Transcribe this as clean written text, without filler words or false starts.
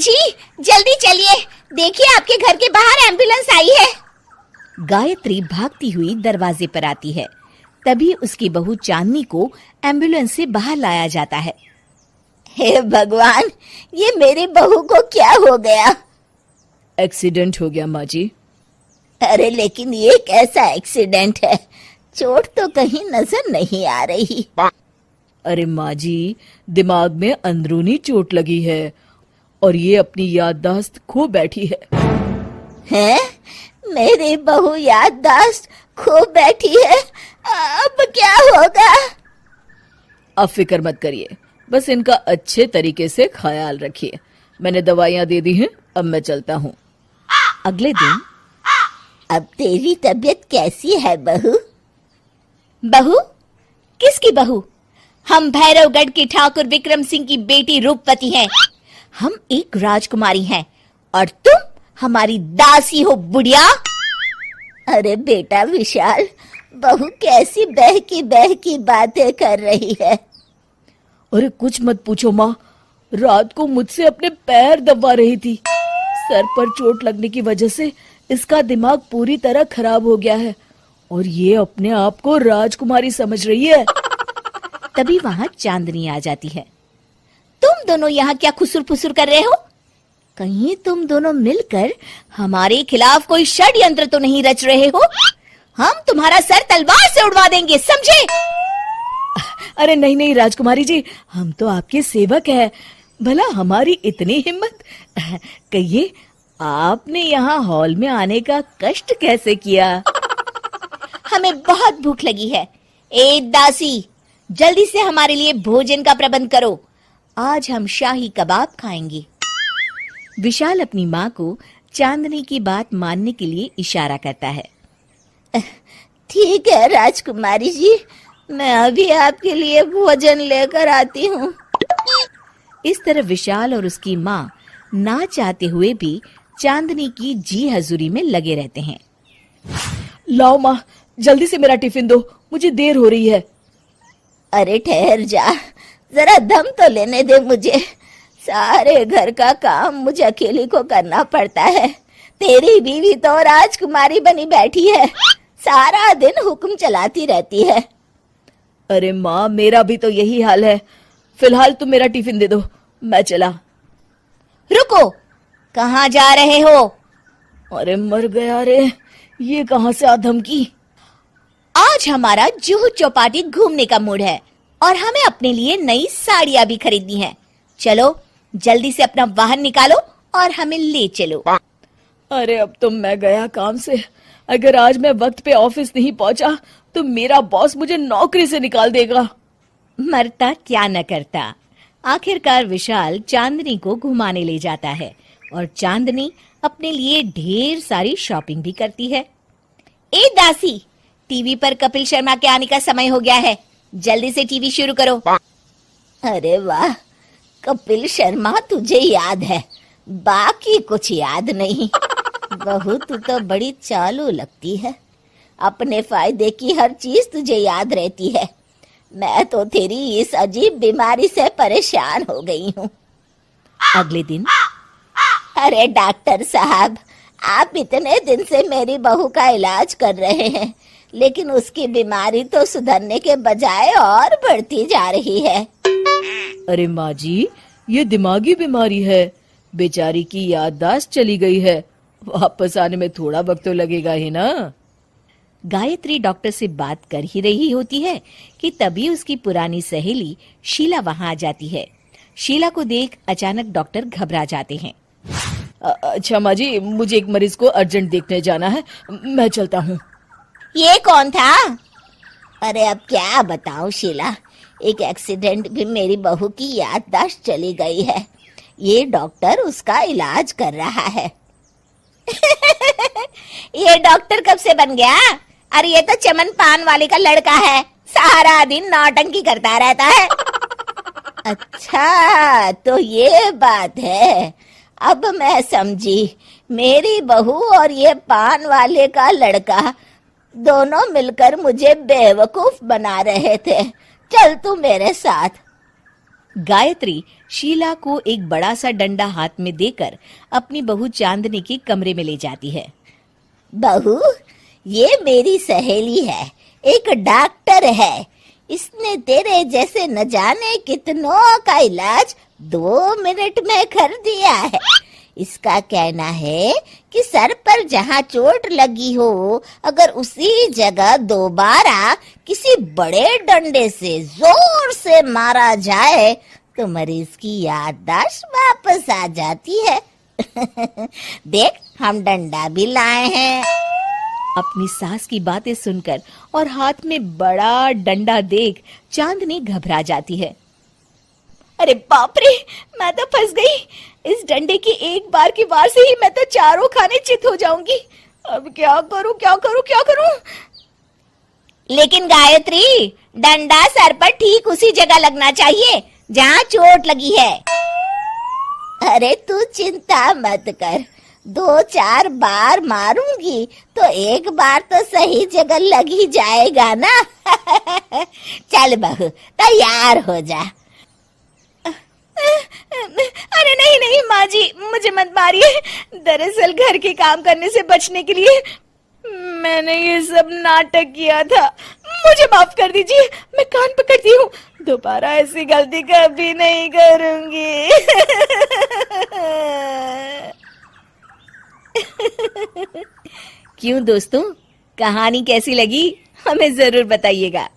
जी जल्दी चलिए, देखिए आपके घर के बाहर एम्बुलेंस आई है। गायत्री भागती हुई दरवाजे पर आती है। तभी उसकी बहू चांदनी को एम्बुलेंस से बाहर लाया जाता है। हे भगवान, ये मेरी बहू को क्या हो गया? एक्सीडेंट हो गया माँ जी। अरे लेकिन ये कैसा एक्सीडेंट है? चोट तो कहीं नजर नहीं आ रही। अरे माँ जी, दिमाग में अंदरूनी चोट लगी है और ये अपनी याददाश्त खो बैठी है। हैं? मेरी बहू याददाश्त खो बैठी है, अब क्या होगा? आप फिक्र मत करिए, बस इनका अच्छे तरीके से ख्याल रखिए। मैंने दवाइयाँ दे दी हैं, अब मैं चलता हूँ। अगले दिन, अब तेरी तबीयत कैसी है बहू? बहू? किसकी बहू? हम भैरवगढ़ के ठाकुर विक्रम सिंह की बेटी रूपवती हैं। हम एक राजकुमारी हैं और तुम हमारी दासी हो बुढ़िया। अरे बेटा विशाल, बहू कैसी बहकी बातें कर रही है। अरे कुछ मत पूछो माँ, रात को मुझसे अपने पैर दबा रही थी। सर पर चोट लगने की वजह से इसका दिमाग पूरी तरह खराब हो गया है और ये अपने आप को राजकुमारी समझ रही है। तभी वहां चांदनी आ जाती है। तुम दोनों यहाँ क्या खुसुर फुसुर कर रहे हो? कहीं तुम दोनों मिलकर हमारे खिलाफ कोई षड्यंत्र तो नहीं रच रहे हो? हम तुम्हारा सर तलवार से उड़वा देंगे, समझे? अरे नहीं नहीं राजकुमारी जी, हम तो आपके सेवक हैं। भला हमारी इतनी हिम्मत? कहिए, आपने यहाँ हॉल में आने का कष्ट कैसे किया? हमें बहुत भूख लगी है। ए दासी, जल्दी से हमारे लिए भोजन का प्रबंध करो। आज हम शाही कबाब खाएंगे। विशाल अपनी माँ को चांदनी की बात मानने के लिए इशारा करता है। ठीक है राजकुमारी जी, मैं अभी आपके लिए भोजन लेकर आती हूँ। इस तरह विशाल और उसकी माँ ना चाहते हुए भी चांदनी की जी हजूरी में लगे रहते हैं। लाओ माँ, जल्दी से मेरा टिफिन दो, मुझे देर हो रही है। अरे ठहर जा, जरा दम तो लेने दे मुझे। सारे घर का काम मुझे अकेली को करना पड़ता है। तेरी बीवी तो राजकुमारी बनी बैठी है, सारा दिन हुक्म चलाती रहती है। अरे माँ, मेरा भी तो यही हाल है। फिलहाल तुम मेरा टिफिन दे दो, मैं चला। रुको, कहाँ जा रहे हो? अरे मर गया रे, ये कहाँ से आ धमकी? आज हमारा जुहू चौपाटी घूमने का मूड है और हमें अपने लिए नई साड़ियाँ भी खरीदनी है। चलो जल्दी से अपना वाहन निकालो और हमें ले चलो। अरे अब तो मैं गया काम से। अगर आज मैं वक्त पे ऑफिस नहीं पहुंचा तो मेरा बॉस मुझे नौकरी से निकाल देगा। मरता क्या न करता। आखिरकार विशाल चांदनी को घुमाने ले जाता है और चांदनी अपने लिए ढेर सारी शॉपिंग भी करती है। ए दासी, टीवी पर कपिल शर्मा के आने का समय हो गया है, जल्दी से टीवी शुरू करो। अरे वाह, कपिल शर्मा तुझे याद है, बाकी कुछ याद नहीं। बहू तू तो बड़ी चालू लगती है, अपने फायदे की हर चीज तुझे याद रहती है। मैं तो तेरी इस अजीब बीमारी से परेशान हो गई हूँ। अगले दिन, अरे डॉक्टर साहब, आप इतने दिन से मेरी बहू का इलाज कर रहे हैं, लेकिन उसकी बीमारी तो सुधरने के बजाय और बढ़ती जा रही है। अरे माँ जी, ये दिमागी बीमारी है। बेचारी की याददाश्त चली गई है, वापस आने में थोड़ा वक्त तो लगेगा ही ना। गायत्री डॉक्टर से बात कर ही रही होती है कि तभी उसकी पुरानी सहेली शीला वहां आ जाती है। शीला को देख अचानक डॉक्टर घबरा जाते हैं। अच्छा माँ जी, मुझे एक मरीज को अर्जेंट देखने जाना है, मैं चलता हूँ। ये कौन था? अरे अब क्या बताऊं शीला, एक एक्सीडेंट भी मेरी बहू की याददाश्त चली गई है। ये डॉक्टर उसका इलाज कर रहा है। ये डॉक्टर कब से बन गया? अरे ये तो चमन पान वाले का लड़का है, सारा दिन नौटंकी करता रहता है। अच्छा तो ये बात है, अब मैं समझी। मेरी बहू और ये पान वाले का लड़का दोनों मिलकर मुझे बेवकूफ बना रहे थे। चल तू मेरे साथ। गायत्री शीला को एक बड़ा सा डंडा हाथ में देकर अपनी बहू चांदनी के कमरे में ले जाती है। बहू, ये मेरी सहेली है, एक डॉक्टर है। इसने तेरे जैसे न जाने कितनों का इलाज 2 मिनट में कर दिया है। इसका कहना है कि सर पर जहाँ चोट लगी हो, अगर उसी जगह दोबारा किसी बड़े डंडे से जोर से मारा जाए तो मरीज की याददाश्त वापस आ जाती है। देख, हम डंडा भी लाए हैं। अपनी सास की बातें सुनकर और हाथ में बड़ा डंडा देख चांदनी घबरा जाती है। अरे बाप रे, मैं तो फंस गई। इस डंडे की एक बार की वार से ही मैं तो चारों खाने चित हो जाऊंगी। अब क्या करूं, क्या करूं, क्या करूं? लेकिन गायत्री, डंडा सर पर ठीक उसी जगह लगना चाहिए जहाँ चोट लगी है। अरे तू चिंता मत कर, 2-4 बार मारूंगी तो एक बार तो सही जगह लग ही जाएगा ना। चल बहू, तैयार हो जा। अरे नहीं नहीं माँ जी, मुझे मत मारिए। दरअसल घर के काम करने से बचने के लिए मैंने ये सब नाटक किया था। मुझे माफ कर दीजिए, मैं कान पकड़ती हूँ। दोबारा ऐसी गलती कभी नहीं करूंगी। क्यों दोस्तों, कहानी कैसी लगी हमें जरूर बताइएगा।